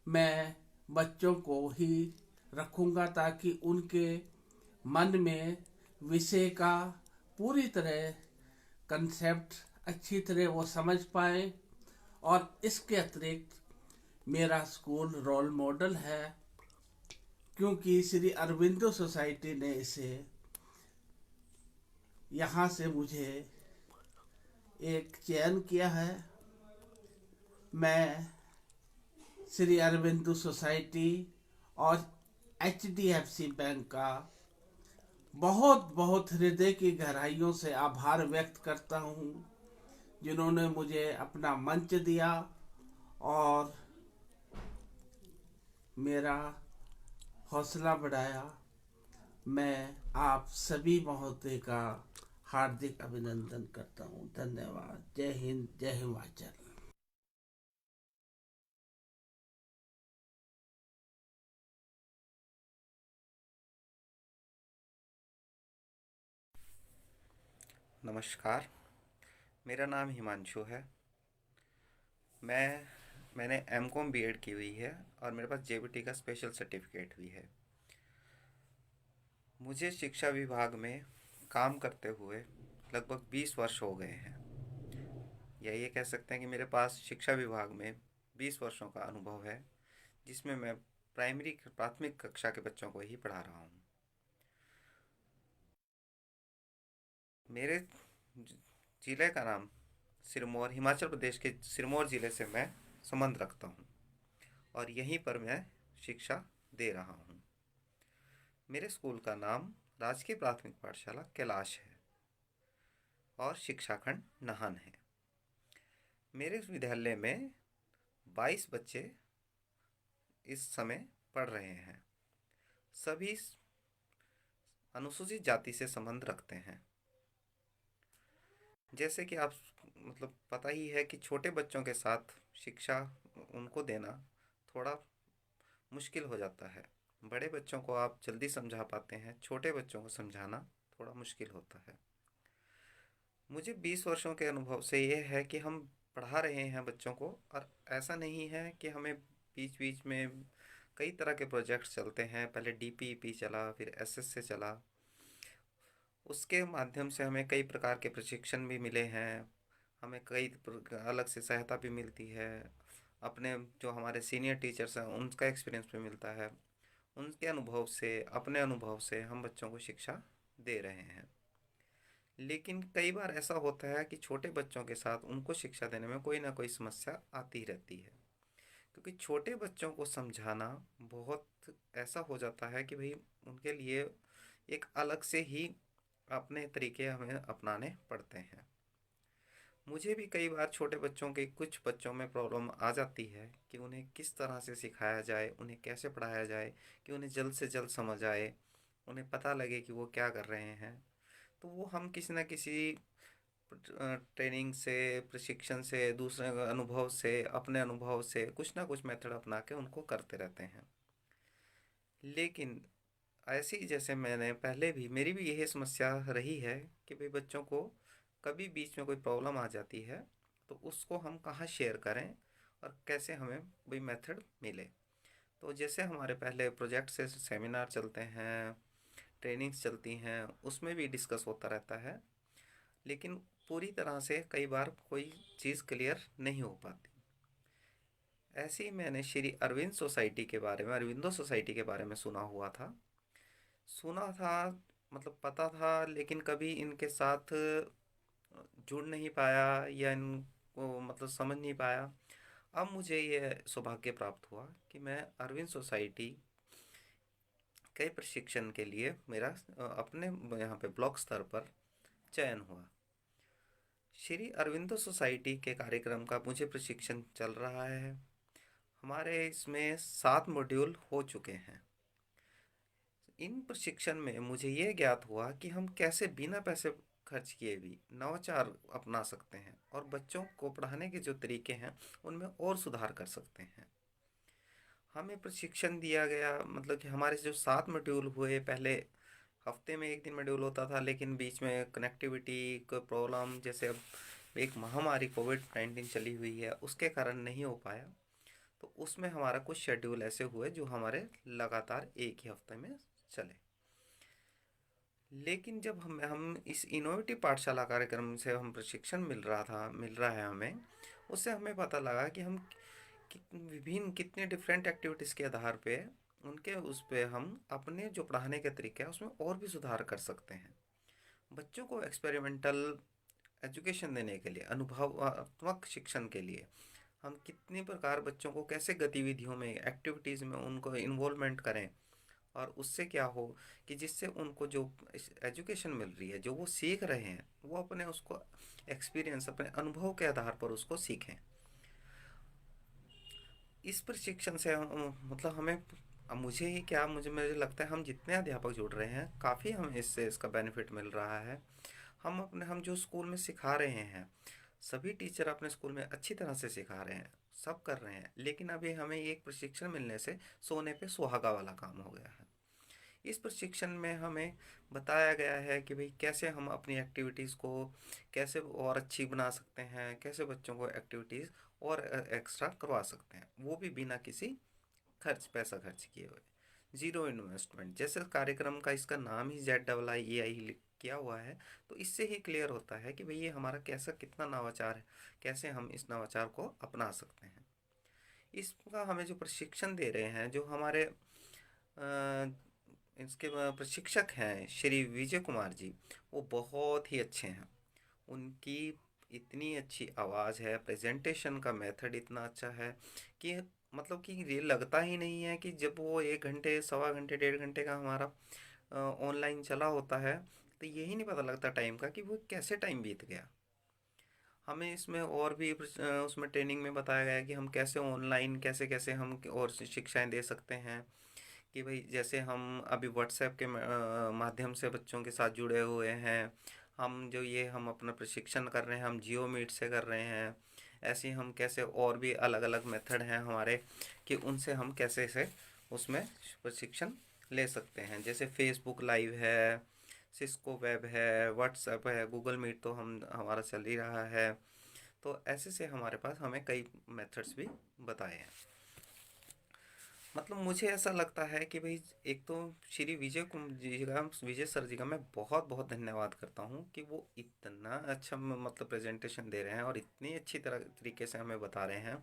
मैं बच्चों को ही रखूंगा, ताकि उनके मन में विषय का पूरी तरह कंसेप्ट अच्छी तरह वो समझ पाए। और इसके अतिरिक्त मेरा स्कूल रोल मॉडल है, क्योंकि श्री अरविंदो सोसाइटी ने इसे यहाँ से मुझे एक चयन किया है। मैं श्री अरविंदो सोसाइटी और HDFC बैंक का बहुत बहुत हृदय की गहराइयों से आभार व्यक्त करता हूँ, जिन्होंने मुझे अपना मंच दिया और मेरा हौसला बढ़ाया। मैं आप सभी महोदय का हार्दिक अभिनंदन करता हूँ। धन्यवाद। जय हिंद, जय हिमाचल। नमस्कार, मेरा नाम हिमांशु है। मैंने M.Com B.Ed की हुई है और मेरे पास JBT का स्पेशल सर्टिफिकेट भी है। मुझे शिक्षा विभाग में काम करते हुए लगभग 20 वर्ष हो गए हैं, या ये कह सकते हैं कि मेरे पास शिक्षा विभाग में 20 वर्षों का अनुभव है, जिसमें मैं प्राथमिक कक्षा के बच्चों को ही पढ़ा रहा हूँ। मेरे ज़िले का नाम सिरमौर, हिमाचल प्रदेश के सिरमौर ज़िले से मैं संबंध रखता हूँ और यहीं पर मैं शिक्षा दे रहा हूँ। मेरे स्कूल का नाम राजकीय प्राथमिक पाठशाला कैलाश है और शिक्षा खंड नाहन है। मेरे इस विद्यालय में 22 बच्चे इस समय पढ़ रहे हैं। सभी अनुसूचित जाति से संबंध रखते हैं। जैसे कि आप पता ही है कि छोटे बच्चों के साथ शिक्षा उनको देना थोड़ा मुश्किल हो जाता है। बड़े बच्चों को आप जल्दी समझा पाते हैं, छोटे बच्चों को समझाना थोड़ा मुश्किल होता है। मुझे 20 वर्षों के अनुभव से ये है कि हम पढ़ा रहे हैं बच्चों को, और ऐसा नहीं है कि हमें बीच बीच में कई तरह के प्रोजेक्ट्स चलते हैं। पहले DPEP चला, फिर SSA चला, उसके माध्यम से हमें कई प्रकार के प्रशिक्षण भी मिले हैं। हमें कई अलग से सहायता भी मिलती है। अपने जो हमारे सीनियर टीचर्स हैं उनका एक्सपीरियंस भी मिलता है। उनके अनुभव से, अपने अनुभव से हम बच्चों को शिक्षा दे रहे हैं। लेकिन कई बार ऐसा होता है कि छोटे बच्चों के साथ उनको शिक्षा देने में कोई ना कोई समस्या आती रहती है, क्योंकि छोटे बच्चों को समझाना बहुत ऐसा हो जाता है कि भाई उनके लिए एक अलग से ही अपने तरीके हमें अपनाने पड़ते हैं। मुझे भी कई बार छोटे बच्चों के कुछ बच्चों में प्रॉब्लम आ जाती है कि उन्हें किस तरह से सिखाया जाए, उन्हें कैसे पढ़ाया जाए कि उन्हें जल्द से जल्द समझ आए, उन्हें पता लगे कि वो क्या कर रहे हैं। तो वो हम किसी न किसी ट्रेनिंग से, प्रशिक्षण से, दूसरे अनुभव से, अपने अनुभव से कुछ ना कुछ मेथड अपना के उनको करते रहते हैं। लेकिन ऐसे ही जैसे मैंने पहले भी, मेरी भी यही समस्या रही है कि भाई बच्चों को कभी बीच में कोई प्रॉब्लम आ जाती है तो उसको हम कहाँ शेयर करें और कैसे हमें वही मेथड मिले। तो जैसे हमारे पहले प्रोजेक्ट से सेमिनार चलते हैं, ट्रेनिंग्स चलती हैं, उसमें भी डिस्कस होता रहता है, लेकिन पूरी तरह से कई बार कोई चीज़ क्लियर नहीं हो पाती। ऐसे ही मैंने श्री अरविंद सोसाइटी के बारे में, अरविंदो सोसाइटी के बारे में सुना था, पता था, लेकिन कभी इनके साथ जुड़ नहीं पाया या इनको समझ नहीं पाया। अब मुझे ये सौभाग्य प्राप्त हुआ कि मैं अरविंद सोसाइटी के प्रशिक्षण के लिए मेरा अपने यहाँ पे ब्लॉक स्तर पर चयन हुआ। श्री अरविंदो सोसाइटी के कार्यक्रम का मुझे प्रशिक्षण चल रहा है। हमारे इसमें 7 मॉड्यूल हो चुके हैं। इन प्रशिक्षण में मुझे ये ज्ञात हुआ कि हम कैसे बिना पैसे खर्च किए भी नवाचार अपना सकते हैं और बच्चों को पढ़ाने के जो तरीके हैं उनमें और सुधार कर सकते हैं। हमें प्रशिक्षण दिया गया, मतलब कि हमारे जो 7 मॉड्यूल हुए, पहले हफ्ते में एक दिन मॉड्यूल होता था, लेकिन बीच में कनेक्टिविटी को प्रॉब्लम, जैसे अब एक महामारी कोविड-19 चली हुई है, उसके कारण नहीं हो पाया। तो उसमें हमारा कुछ शेड्यूल ऐसे हुए जो हमारे लगातार एक ही हफ्ते में चले। लेकिन जब हम इस इनोवेटिव पाठशाला कार्यक्रम से हम प्रशिक्षण मिल रहा है हमें, उससे हमें पता लगा कि हम विभिन्न कितने डिफरेंट एक्टिविटीज़ के आधार पे उनके उस पे हम अपने जो पढ़ाने के तरीके हैं उसमें और भी सुधार कर सकते हैं। बच्चों को एक्सपेरिमेंटल एजुकेशन देने के लिए, अनुभवात्मक शिक्षण के लिए हम कितनी प्रकार बच्चों को कैसे गतिविधियों में, एक्टिविटीज़ में उनको इन्वॉल्वमेंट करें, और उससे क्या हो कि जिससे उनको जो एजुकेशन मिल रही है, जो वो सीख रहे हैं, वो अपने उसको एक्सपीरियंस, अपने अनुभव के आधार पर उसको सीखें। इस प्रशिक्षण से मतलब हमें, अब मुझे लगता है हम जितने अध्यापक जुड़ रहे हैं, काफ़ी हमें इससे इसका बेनिफिट मिल रहा है। हम जो स्कूल में सिखा रहे हैं, सभी टीचर अपने स्कूल में अच्छी तरह से सिखा रहे हैं, सब कर रहे हैं, लेकिन अभी हमें एक प्रशिक्षण मिलने से सोने पे सुहागा वाला काम हो गया है। इस प्रशिक्षण में हमें बताया गया है कि भाई कैसे हम अपनी एक्टिविटीज़ को कैसे और अच्छी बना सकते हैं, कैसे बच्चों को एक्टिविटीज़ और एक्स्ट्रा करवा सकते हैं, वो भी बिना किसी पैसा खर्च किए हुए, जीरो इन्वेस्टमेंट। जैसे कार्यक्रम का इसका नाम ही ZIIEI किया हुआ है, तो इससे ही क्लियर होता है कि भाई ये हमारा कैसा कितना नवाचार है, कैसे हम इस नवाचार को अपना सकते हैं। इसका हमें जो प्रशिक्षण दे रहे हैं, जो हमारे इसके प्रशिक्षक हैं श्री विजय कुमार जी, वो बहुत ही अच्छे हैं। उनकी इतनी अच्छी आवाज़ है, प्रेजेंटेशन का मेथड इतना अच्छा है कि मतलब कि ये लगता ही नहीं है कि जब वो 1 घंटे, सवा घंटे, 1.5 घंटे का हमारा ऑनलाइन चला होता है, तो यही नहीं पता लगता टाइम का कि वो कैसे टाइम बीत गया। हमें इसमें और भी उसमें ट्रेनिंग में बताया गया कि हम कैसे ऑनलाइन कैसे कैसे हम और शिक्षाएं दे सकते हैं, कि भाई जैसे हम अभी व्हाट्सएप के माध्यम से बच्चों के साथ जुड़े हुए हैं, हम अपना प्रशिक्षण कर रहे हैं, हम जियो मीट से कर रहे हैं, ऐसे ही हम कैसे और भी अलग अलग मेथड हैं हमारे, कि उनसे हम कैसे से उसमें प्रशिक्षण ले सकते हैं। जैसे फेसबुक लाइव है, सिस्को वेब है, व्हाट्सएप है, गूगल मीट तो हमारा चल ही रहा है। तो ऐसे से हमारे पास हमें कई मेथड्स भी बताए हैं। मतलब मुझे ऐसा लगता है कि भाई एक तो श्री विजय सर जी का मैं बहुत बहुत धन्यवाद करता हूँ कि वो इतना अच्छा मतलब प्रेजेंटेशन दे रहे हैं और इतनी अच्छी तरीके से हमें बता रहे हैं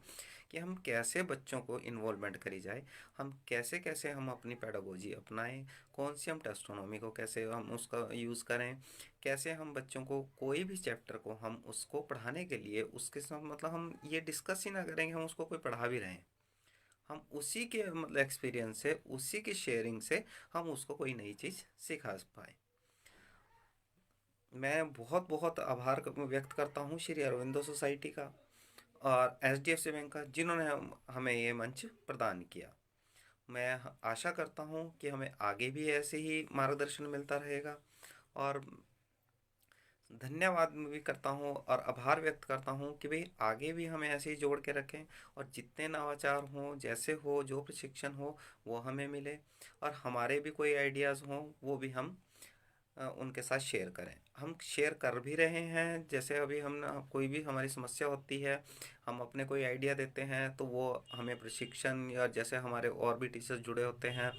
कि हम कैसे बच्चों को इन्वॉल्वमेंट करी जाए, हम कैसे कैसे हम अपनी पेडागोजी अपनाएं, कौन सी हम टेस्टोनॉमी को कैसे हम उसका यूज़ करें, कैसे हम बच्चों को कोई भी चैप्टर को हम उसको पढ़ाने के लिए उसके साथ, मतलब हम ये डिस्कस ही ना करेंगे, हम उसको कोई पढ़ा भी रहे हैं, हम उसी के मतलब एक्सपीरियंस से, उसी की शेयरिंग से हम उसको कोई नई चीज़ सिखा पाए। मैं बहुत बहुत आभार व्यक्त करता हूँ श्री अरविंदो सोसाइटी का और HDFC बैंक का, जिन्होंने हमें ये मंच प्रदान किया। मैं आशा करता हूँ कि हमें आगे भी ऐसे ही मार्गदर्शन मिलता रहेगा, और धन्यवाद भी करता हूँ और आभार व्यक्त करता हूँ कि भाई आगे भी हमें ऐसे ही जोड़ के रखें, और जितने नवाचार हों, जैसे हो, जो प्रशिक्षण हो, वो हमें मिले, और हमारे भी कोई आइडियाज़ हों वो भी हम उनके साथ शेयर करें। हम शेयर कर भी रहे हैं, जैसे अभी हम कोई भी हमारी समस्या होती है, हम अपने कोई आइडिया देते हैं तो वो हमें प्रशिक्षण, या जैसे हमारे और भी टीचर्स जुड़े होते हैं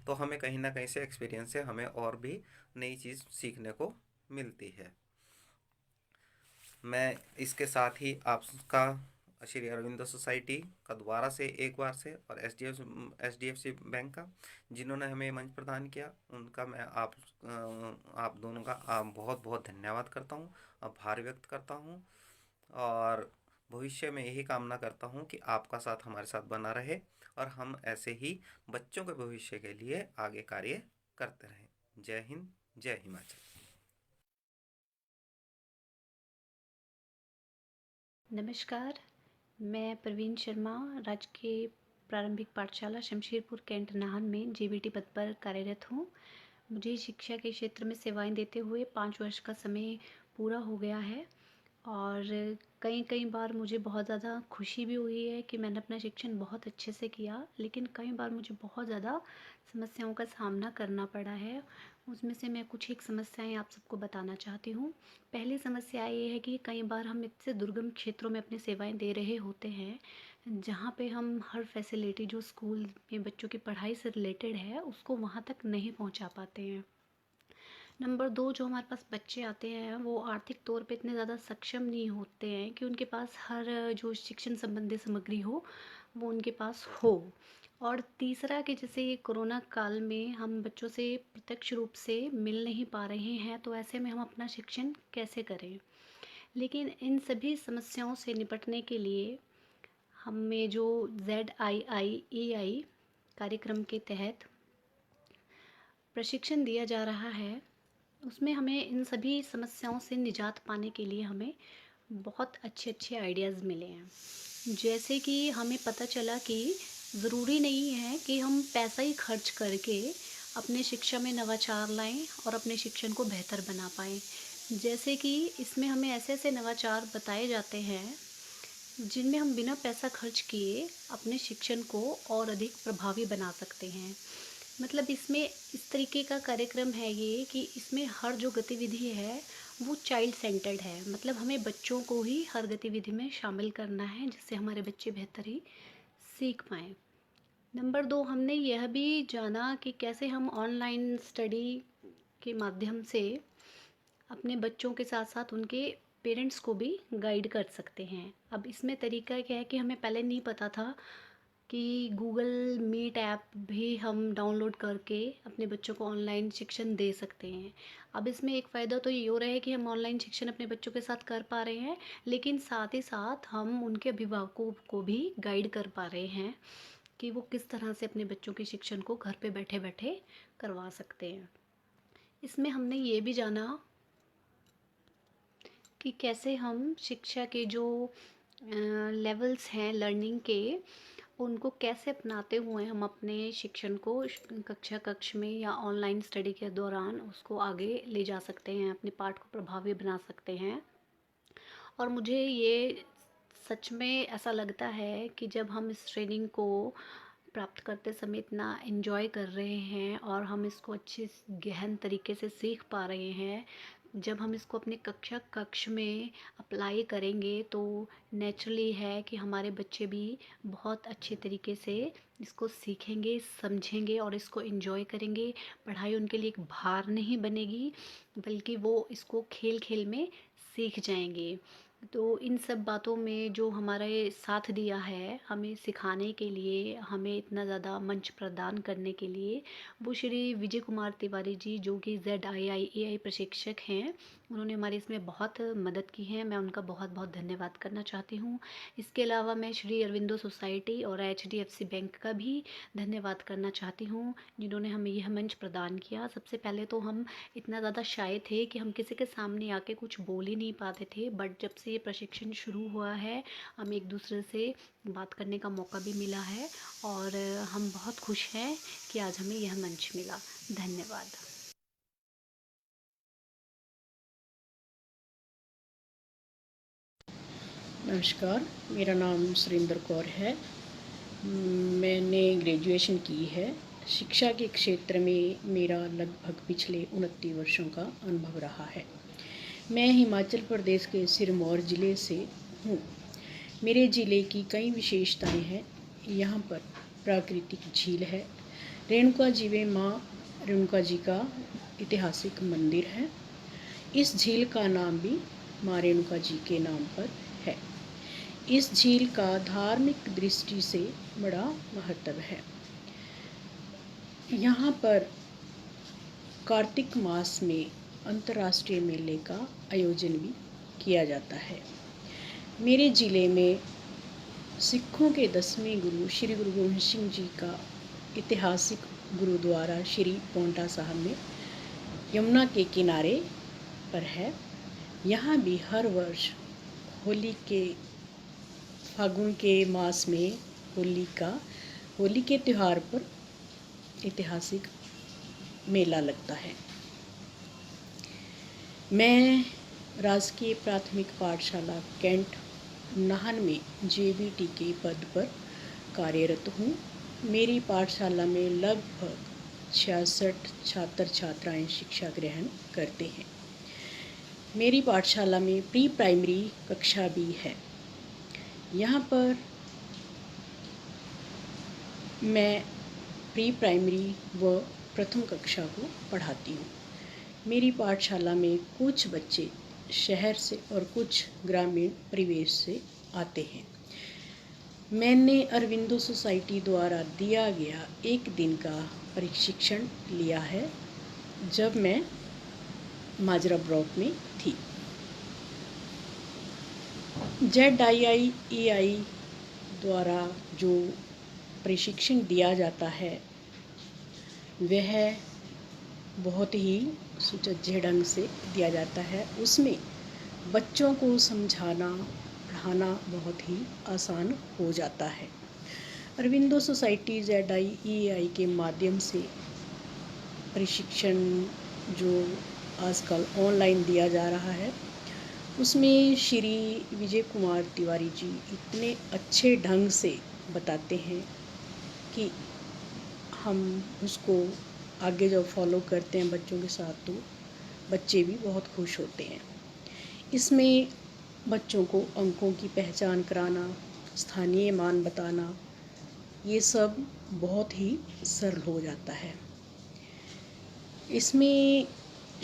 तो हमें कहीं ना कहीं से एक्सपीरियंस से हमें और भी नई चीज़ सीखने को मिलती है। मैं इसके साथ ही आपका श्री अरविंदो सोसाइटी का दोबारा से एक बार से, और HDFC बैंक का, जिन्होंने हमें मंच प्रदान किया, उनका मैं आप दोनों का बहुत बहुत धन्यवाद करता हूँ, आभार व्यक्त करता हूँ, और भविष्य में यही कामना करता हूँ कि आपका साथ हमारे साथ बना रहे और हम ऐसे ही बच्चों के भविष्य के लिए आगे कार्य करते रहें। जय हिंद, जय हिमाचल। नमस्कार, मैं प्रवीण शर्मा राजकीय प्रारंभिक पाठशाला शमशेरपुर कैंट नाहन में जेबीटी पद पर कार्यरत हूँ। मुझे शिक्षा के क्षेत्र में सेवाएं देते हुए 5 वर्ष का समय पूरा हो गया है और कई बार मुझे बहुत ज़्यादा खुशी भी हुई है कि मैंने अपना शिक्षण बहुत अच्छे से किया, लेकिन कई बार मुझे बहुत ज़्यादा समस्याओं का सामना करना पड़ा है। उसमें से मैं कुछ एक समस्याएं आप सबको बताना चाहती हूँ। पहली समस्या ये है कि कई बार हम इतने दुर्गम क्षेत्रों में अपनी सेवाएं दे रहे होते हैं, जहाँ पे हम हर फैसिलिटी जो स्कूल में बच्चों की पढ़ाई से रिलेटेड है, उसको वहाँ तक नहीं पहुँचा पाते हैं। नंबर 2, जो हमारे पास बच्चे आते हैं वो आर्थिक तौर पे इतने ज़्यादा सक्षम नहीं होते हैं कि उनके पास हर जो शिक्षण संबंधी सामग्री हो वो उनके पास हो। और तीसरा कि जैसे ये कोरोना काल में हम बच्चों से प्रत्यक्ष रूप से मिल नहीं पा रहे हैं, तो ऐसे में हम अपना शिक्षण कैसे करें। लेकिन इन सभी समस्याओं से निपटने के लिए हमें जो ZIIEI कार्यक्रम के तहत प्रशिक्षण दिया जा रहा है, उसमें हमें इन सभी समस्याओं से निजात पाने के लिए हमें बहुत अच्छे आइडियाज़ मिले हैं। जैसे कि हमें पता चला कि ज़रूरी नहीं है कि हम पैसा ही खर्च करके अपने शिक्षा में नवाचार लाएं और अपने शिक्षण को बेहतर बना पाएं। जैसे कि इसमें हमें ऐसे नवाचार बताए जाते हैं जिनमें हम बिना पैसा खर्च किए अपने शिक्षण को और अधिक प्रभावी बना सकते हैं। मतलब इसमें इस तरीके का कार्यक्रम है ये कि इसमें हर जो गतिविधि है वो चाइल्ड सेंटर्ड है। मतलब हमें बच्चों को ही हर गतिविधि में शामिल करना है, जिससे हमारे बच्चे बेहतर ही सीख पाएँ। नंबर 2, हमने यह भी जाना कि कैसे हम ऑनलाइन स्टडी के माध्यम से अपने बच्चों के साथ साथ उनके पेरेंट्स को भी गाइड कर सकते हैं। अब इसमें तरीका क्या है कि हमें पहले नहीं पता था कि गूगल मीट ऐप भी हम डाउनलोड करके अपने बच्चों को ऑनलाइन शिक्षण दे सकते हैं। अब इसमें एक फ़ायदा तो ये हो रहा है कि हम ऑनलाइन शिक्षण अपने बच्चों के साथ कर पा रहे हैं, लेकिन साथ ही साथ हम उनके अभिभावकों को भी गाइड कर पा रहे हैं कि वो किस तरह से अपने बच्चों के शिक्षण को घर पे बैठे बैठे करवा सकते हैं। इसमें हमने ये भी जाना कि कैसे हम शिक्षा के जो लेवल्स हैं लर्निंग के, उनको कैसे अपनाते हुए हम अपने शिक्षण को कक्ष में या ऑनलाइन स्टडी के दौरान उसको आगे ले जा सकते हैं, अपने पाठ को प्रभावी बना सकते हैं। और मुझे ये सच में ऐसा लगता है कि जब हम इस ट्रेनिंग को प्राप्त करते समय इतना एंजॉय कर रहे हैं और हम इसको अच्छे गहन तरीके से सीख पा रहे हैं, जब हम इसको अपने कक्ष में अप्लाई करेंगे तो नेचुरली है कि हमारे बच्चे भी बहुत अच्छे तरीके से इसको सीखेंगे, समझेंगे और इसको एंजॉय करेंगे। पढ़ाई उनके लिए एक भार नहीं बनेगी, बल्कि वो इसको खेल खेल में सीख जाएंगे। तो इन सब बातों में जो हमारे साथ दिया है हमें सिखाने के लिए, हमें इतना ज़्यादा मंच प्रदान करने के लिए, वो श्री विजय कुमार तिवारी जी, जो कि ZIIEI प्रशिक्षक हैं, उन्होंने हमारी इसमें बहुत मदद की है। मैं उनका बहुत बहुत धन्यवाद करना चाहती हूँ। इसके अलावा मैं श्री अरविंदो सोसाइटी और HDFC बैंक का भी धन्यवाद करना चाहती हूँ, जिन्होंने हमें यह मंच प्रदान किया। सबसे पहले तो हम इतना ज़्यादा शाय थे कि हम किसी के सामने आके कुछ बोल ही नहीं पाते थे, बट जब से ये प्रशिक्षण शुरू हुआ है हम एक दूसरे से बात करने का मौका भी मिला है और हम बहुत खुश हैं कि आज हमें यह मंच मिला। धन्यवाद। नमस्कार, मेरा नाम सुरेंद्र कौर है। मैंने ग्रेजुएशन की है। शिक्षा के क्षेत्र में मेरा लगभग पिछले 29 वर्षों का अनुभव रहा है। मैं हिमाचल प्रदेश के सिरमौर ज़िले से हूँ। मेरे ज़िले की कई विशेषताएं हैं। यहाँ पर प्राकृतिक झील है। रेणुका जी में माँ रेणुका जी का ऐतिहासिक मंदिर है। इस झील का नाम भी माँ रेणुका जी के नाम पर है। इस झील का धार्मिक दृष्टि से बड़ा महत्व है। यहाँ पर कार्तिक मास में अंतर्राष्ट्रीय मेले का आयोजन भी किया जाता है। मेरे ज़िले में सिखों के 10वें गुरु श्री गुरु गोबिंद सिंह जी का ऐतिहासिक गुरुद्वारा श्री पौंटा साहब में यमुना के किनारे पर है। यहाँ भी हर वर्ष होली के फागुन के मास में होली के त्यौहार पर ऐतिहासिक मेला लगता है। मैं राजकीय प्राथमिक पाठशाला कैंट नाहन में जेबीटी के पद पर कार्यरत हूँ। मेरी पाठशाला में लगभग 66 छात्र छात्राएं शिक्षा ग्रहण करते हैं। मेरी पाठशाला में प्री प्राइमरी कक्षा भी है। यहाँ पर मैं प्री प्राइमरी व प्रथम कक्षा को पढ़ाती हूँ। मेरी पाठशाला में कुछ बच्चे शहर से और कुछ ग्रामीण परिवेश से आते हैं। मैंने अरविंदो सोसाइटी द्वारा दिया गया एक दिन का प्रशिक्षण लिया है जब मैं माजरा ब्लॉक में थी। ZIIEI द्वारा जो प्रशिक्षण दिया जाता है वह बहुत ही सुसज्ज ढंग से दिया जाता है। उसमें बच्चों को समझाना पढ़ाना बहुत ही आसान हो जाता है। अरविंदो सोसाइटी ZIEI के माध्यम से प्रशिक्षण जो आजकल ऑनलाइन दिया जा रहा है उसमें श्री विजय कुमार तिवारी जी इतने अच्छे ढंग से बताते हैं कि हम उसको आगे जब फॉलो करते हैं बच्चों के साथ तो बच्चे भी बहुत खुश होते हैं। इसमें बच्चों को अंकों की पहचान कराना, स्थानीय मान बताना, ये सब बहुत ही सरल हो जाता है। इसमें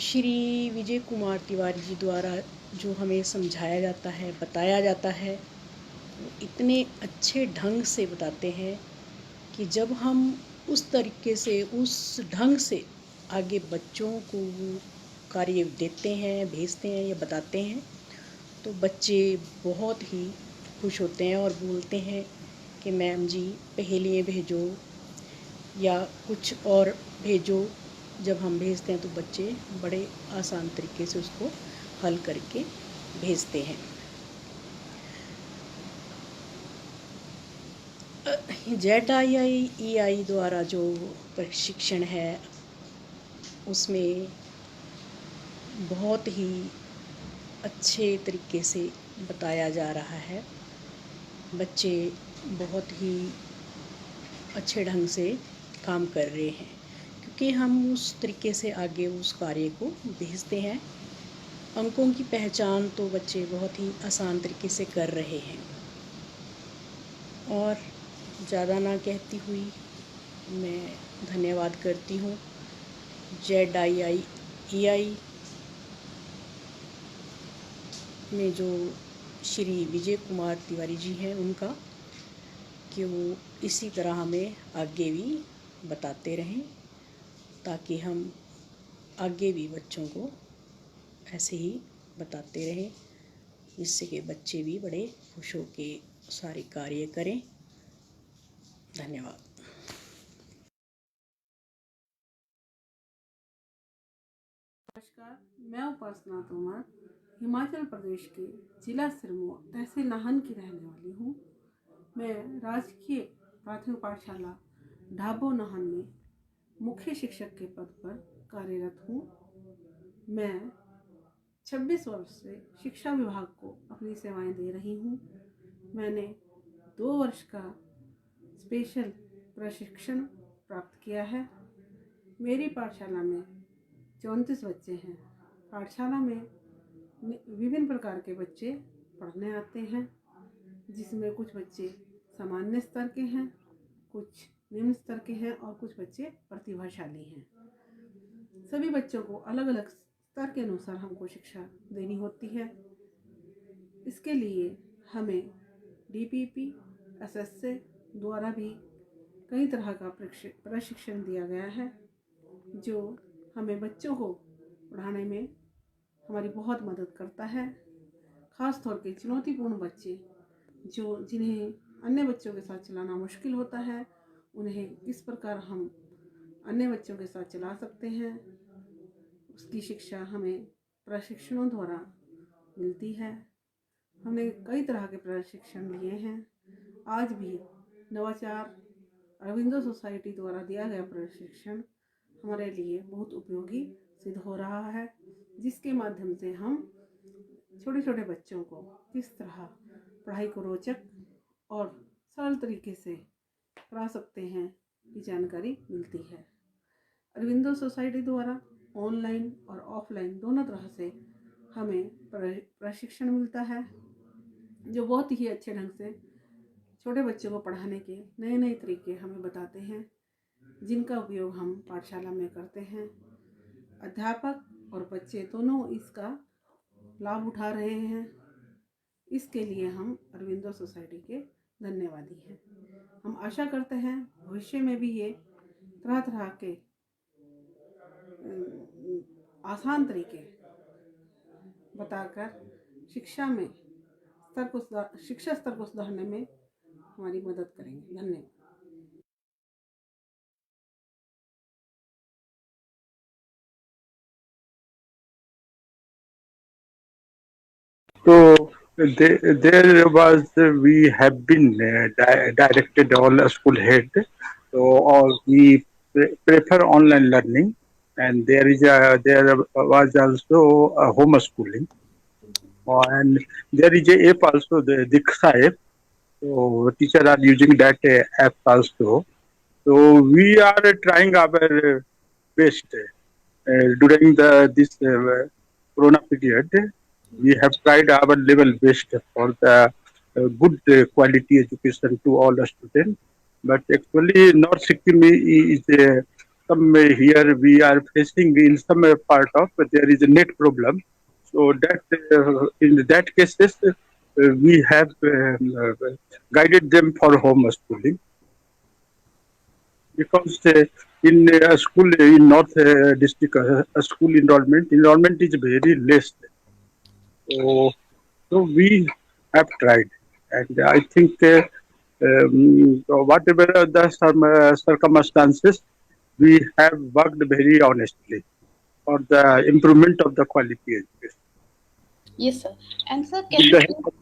श्री विजय कुमार तिवारी जी द्वारा जो हमें समझाया जाता है, बताया जाता है, वो इतने अच्छे ढंग से बताते हैं कि जब हम उस तरीके से, उस ढंग से आगे बच्चों को कार्य देते हैं, भेजते हैं या बताते हैं तो बच्चे बहुत ही खुश होते हैं और बोलते हैं कि मैम जी पहेलियाँ भेजो या कुछ और भेजो। जब हम भेजते हैं तो बच्चे बड़े आसान तरीके से उसको हल करके भेजते हैं। ZIIEI द्वारा जो प्रशिक्षण है उसमें बहुत ही अच्छे तरीके से बताया जा रहा है। बच्चे बहुत ही अच्छे ढंग से काम कर रहे हैं क्योंकि हम उस तरीके से आगे उस कार्य को भेजते हैं। अंकों की पहचान तो बच्चे बहुत ही आसान तरीके से कर रहे हैं। और ज़्यादा ना कहती हुई मैं धन्यवाद करती हूँ ZIIEI में जो श्री विजय कुमार तिवारी जी हैं उनका, कि वो इसी तरह हमें आगे भी बताते रहें ताकि हम आगे भी बच्चों को ऐसे ही बताते रहें, जिससे कि बच्चे भी बड़े खुश होके सारे कार्य करें। धन्यवाद। नमस्कार, मैं उपासना तोमर हिमाचल प्रदेश के जिला सिरमौर तहसील नाहन की रहने वाली हूँ। मैं राजकीय प्राथमिक पाठशाला ढाबो नाहन में मुख्य शिक्षक के पद पर कार्यरत हूँ। मैं 26 वर्ष से शिक्षा विभाग को अपनी सेवाएं दे रही हूँ। मैंने 2 वर्ष का स्पेशल प्रशिक्षण प्राप्त किया है। मेरी पाठशाला में 34 बच्चे हैं। पाठशाला में विभिन्न प्रकार के बच्चे पढ़ने आते हैं, जिसमें कुछ बच्चे सामान्य स्तर के हैं, कुछ निम्न स्तर के हैं और कुछ बच्चे प्रतिभाशाली हैं। सभी बच्चों को अलग अलग स्तर के अनुसार हमको शिक्षा देनी होती है। इसके लिए हमें DPP SSA द्वारा भी कई तरह का प्रशिक्षण दिया गया है, जो हमें बच्चों को पढ़ाने में हमारी बहुत मदद करता है। ख़ास तौर के चुनौतीपूर्ण बच्चे जिन्हें अन्य बच्चों के साथ चलाना मुश्किल होता है, उन्हें किस प्रकार हम अन्य बच्चों के साथ चला सकते हैं, उसकी शिक्षा हमें प्रशिक्षणों द्वारा मिलती है। हमने कई तरह के प्रशिक्षण लिए हैं। आज भी नवाचार अरविंदो सोसाइटी द्वारा दिया गया प्रशिक्षण हमारे लिए बहुत उपयोगी सिद्ध हो रहा है, जिसके माध्यम से हम छोटे छोटे बच्चों को किस तरह पढ़ाई को रोचक और सरल तरीके से करा सकते हैं की जानकारी मिलती है। अरविंदो सोसाइटी द्वारा ऑनलाइन और ऑफलाइन दोनों तरह से हमें प्रशिक्षण मिलता है, जो बहुत ही अच्छे ढंग से छोटे बच्चों को पढ़ाने के नए नए तरीके हमें बताते हैं, जिनका उपयोग हम पाठशाला में करते हैं। अध्यापक और बच्चे दोनों इसका लाभ उठा रहे हैं। इसके लिए हम अरविंदो सोसाइटी के धन्यवादी हैं। हम आशा करते हैं भविष्य में भी ये तरह तरह के आसान तरीके बताकर शिक्षा स्तर को सुधारने में हमारी मदद करेंगे। धन्यवाद। So there was we have been directed all school head. So all we prefer online learning, and there was also homeschooling, and there is a app also, the Diksha app. So teacher are using that app also. So we are trying our best during this Corona period. We have tried our level best for the good quality education to all the students. But actually, North Sikkim is some here we are facing in some part of there is a net problem. So that in that cases we have guided them for homeschooling, because in a school in North district, school enrollment is very less. So we have tried, and I think whatever the circumstances, we have worked very honestly for the improvement of the quality education. Yes, sir. And sir, With the help of-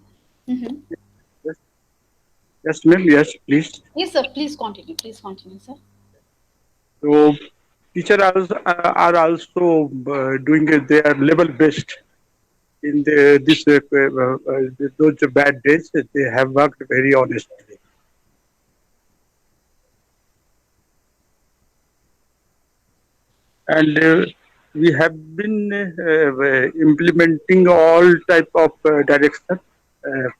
Yes, ma'am. Yes, please. yes, sir. Please continue. Please continue, sir. So teachers are also doing their level best in those bad days. They have worked very honestly. And we have been implementing all type of direction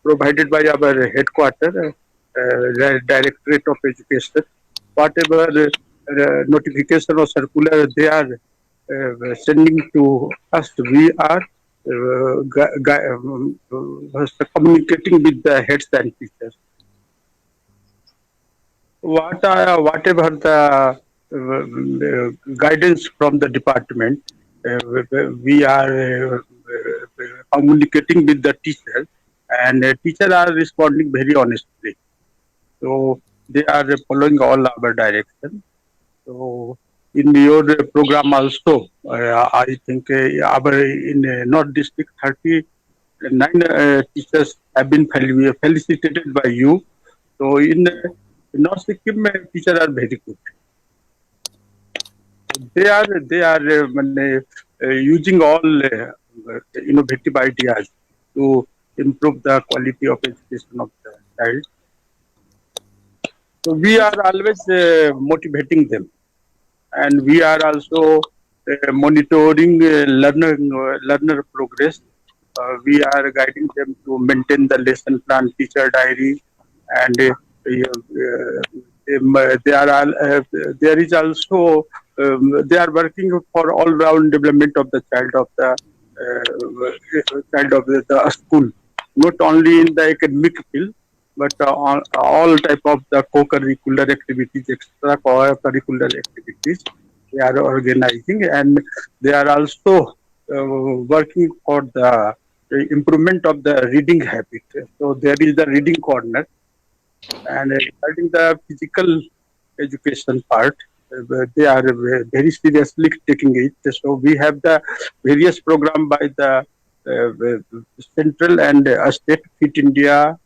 provided by our headquarter, Directorate of Education. Whatever notification or circular they are sending to us, we are communicating with the heads and teachers. Whatever the guidance from the department, we are communicating with the teacher, and teachers are responding very honestly. So they are following all our direction. So in your program also, I think our in North District 39 teachers have been felicitated by you. So in North Sikkim, teachers are very good. They are using all innovative ideas to improve the quality of education of the child. So we are always motivating them, and we are also monitoring learner progress. We are guiding them to maintain the lesson plan, teacher diary, and there is also they are working for all round development of the child of the school, not only in the academic field, but all type of the co-curricular activities, extra curricular activities they are organizing, and they are also working for the improvement of the reading habit. So there is the reading corner, and regarding the physical education part, they are very seriously taking it. So we have the various program by the central and state Fit India.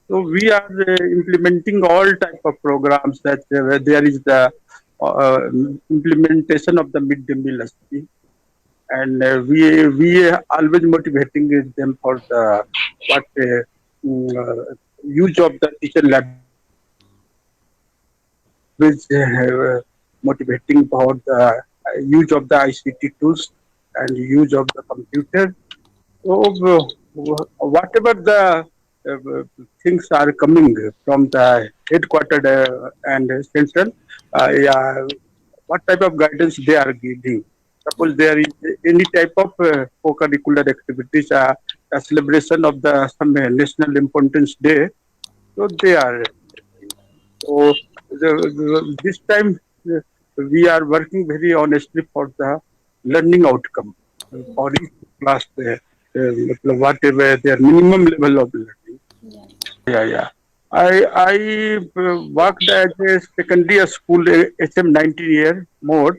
So we are implementing all type of programs that there is the uh, implementation of the midday meal scheme, and we always motivating them for the what use of the teacher language, motivating for the use of the ICT tools and use of the computer. So whatever the things are coming from the headquartered and central, yeah, what type of guidance they are giving. Suppose there is any type of co-curricular activities, a celebration of the some national importance day, so they are. So this time we are working very honestly for the learning outcome for each class. Whatever their minimum level of learning. Yeah. Yeah, yeah. I worked at a secondary school, SM 19 year more.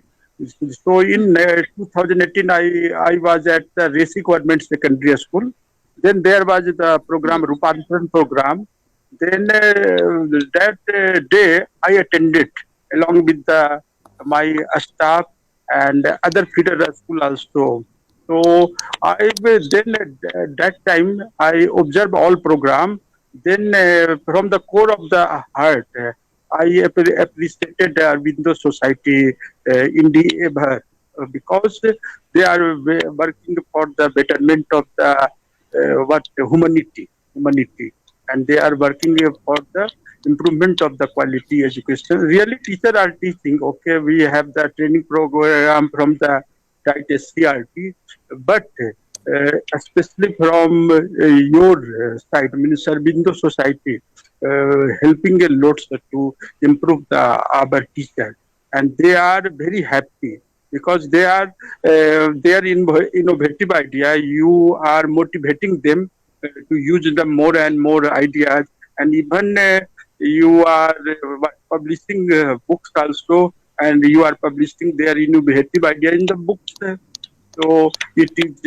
So in 2018, I was at the Resi Government Secondary School. Then there was the program Rupantran program. Then that day I attended along with my staff and other feeder school also. So then at that time I observed all program. Then from the core of the heart, I appreciated the Arvindo Society in the because they are working for the betterment of the what humanity, and they are working for the improvement of the quality education. Really, teachers are teaching. Okay, we have the training program from the right SCRT, but especially from your side, I mean, Sarbindo Society, helping a lot to improve the our teachers, and they are very happy because they are innovative idea. You are motivating them to use the more and more ideas, and even you are publishing books also, and you are publishing their innovative idea in the books. So it is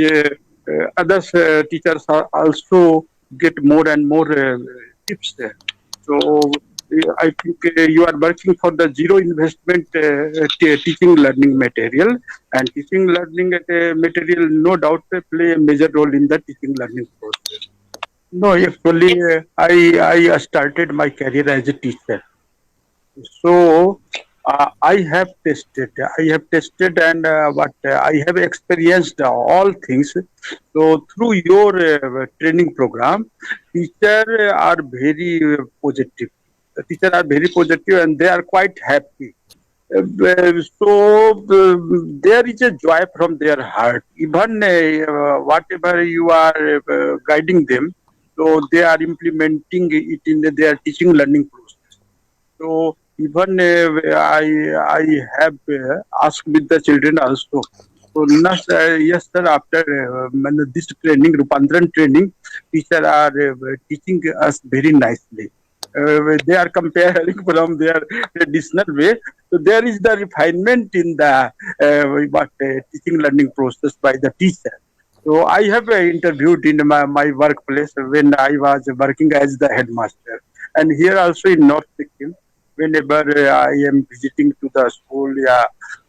others teachers are also get more and more tips there. So I think you are working for the zero investment teaching learning material, and teaching learning material no doubt play a major role in the teaching learning process. No, actually I started my career as a teacher. So I have tested, and what I have experienced all things. So through your training program, teachers are very positive. The teachers are very positive, and they are quite happy. There is a joy from their heart. Even whatever you are guiding them, so they are implementing it in their teaching learning process. So even I have asked with the children also. So yes sir, after this training, Rupandran training, teacher are teaching us very nicely. They are comparing from their traditional way. So there is the refinement in the teaching learning process by the teacher. So I have interviewed in my workplace when I was working as the headmaster, and here also in North Sikkim, whenever I am visiting to the school, yeah,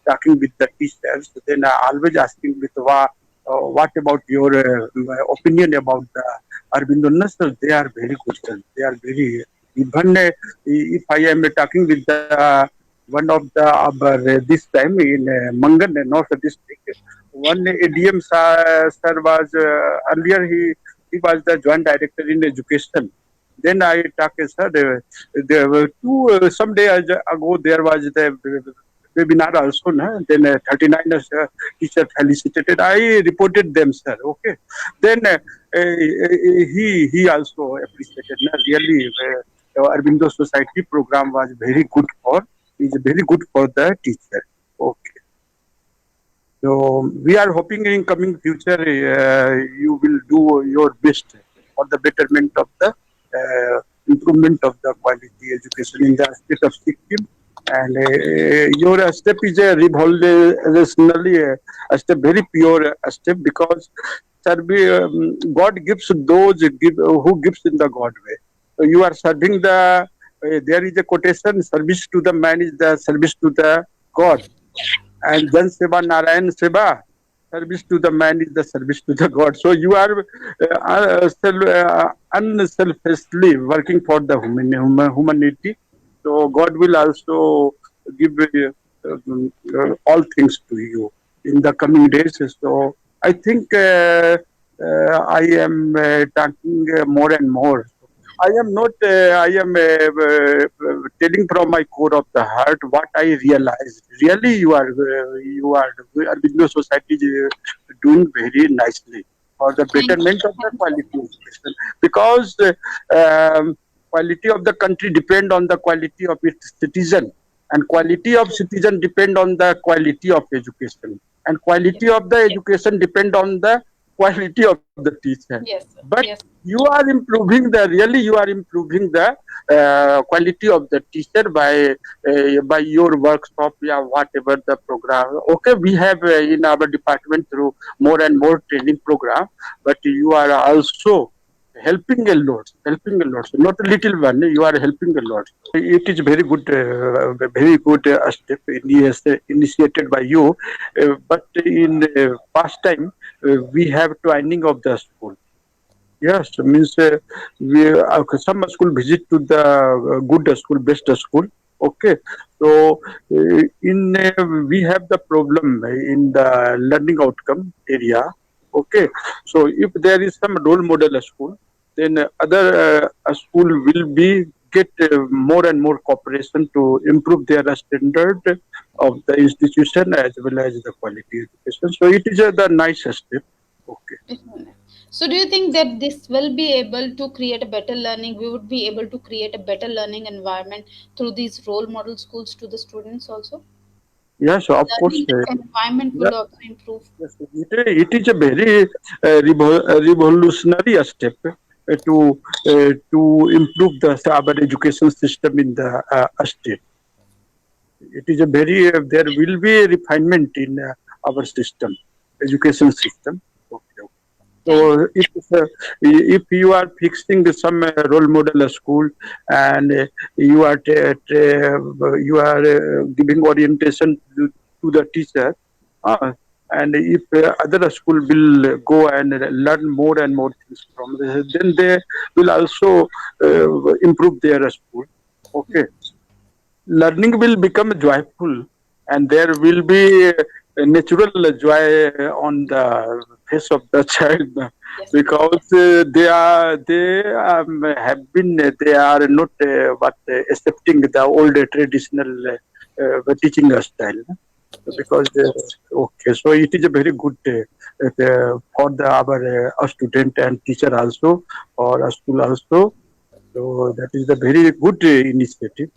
talking with the teachers, then I always asking with what about your opinion about the Arvindo Sir? They are very good, sir. They are very even if I am talking with the one of the this time in Mangan, North District, one ADM sir was earlier he was the joint director in education. Then I talked, sir, there were two, some days ago, there was the webinar also, na? Then 39 teachers felicitated. I reported them, sir, okay. Then he also appreciated, na? Really, Arvindo Society program was very good is very good for the teacher. Okay. So we are hoping in coming future you will do your best for the betterment of the improvement of the quality education in the state of Sikkim. And your step is a revolutionary a step, very pure step, because God gives those who gives in the God way. So you are serving the. There is a quotation: "Service to the man is the service to the God." And Jan Seva Narayan Seva, service to the man is the service to the God. So you are unselfishly working for the humanity. So God will also give all things to you in the coming days. So I think I am talking more and more. I am not. I am telling from my core of the heart what I realized. Really, our business society is doing very nicely for the Thank you. betterment of the quality of education. Because quality of the country depend on the quality of its citizen, and quality of citizen depend on the quality of education, and quality of the education depend on the quality of the teacher. Yes, sir. But Yes. you are improving the quality of the teacher by your workshop, yeah, whatever the program. Okay, we have in our department through more and more training program, but you are also helping a lot, not a little one. You are helping a lot. It is very good step initiated by you. But in past time, we have training of the school. Yes, means some school visit to the good school, best school. Okay, so we have the problem in the learning outcome area. Okay, so if there is some role model school, then other school will be get more and more cooperation to improve their standard of the institution as well as the quality education. So it is the nice step. Okay. So, do you think that this will be able to create a better learning? We would be able to create a better learning environment through these role model schools to the students also. Yes, of course. Learning environment Yeah, will also improve. yes, it is a very revolutionary step to improve our education system in the state. It is a very there will be a refinement in our system, education system. Okay. So if you are fixing some role model school, and you are giving orientation to the teacher, and if other school will go and learn more and more things from this, then they will also improve their school. Okay, learning will become joyful, and there will be a natural joy on the face of the child, Yes. because they are not accepting the old traditional teaching style. Because okay, so it is a very good for our student and teacher also, or a school also. So that is a very good initiative.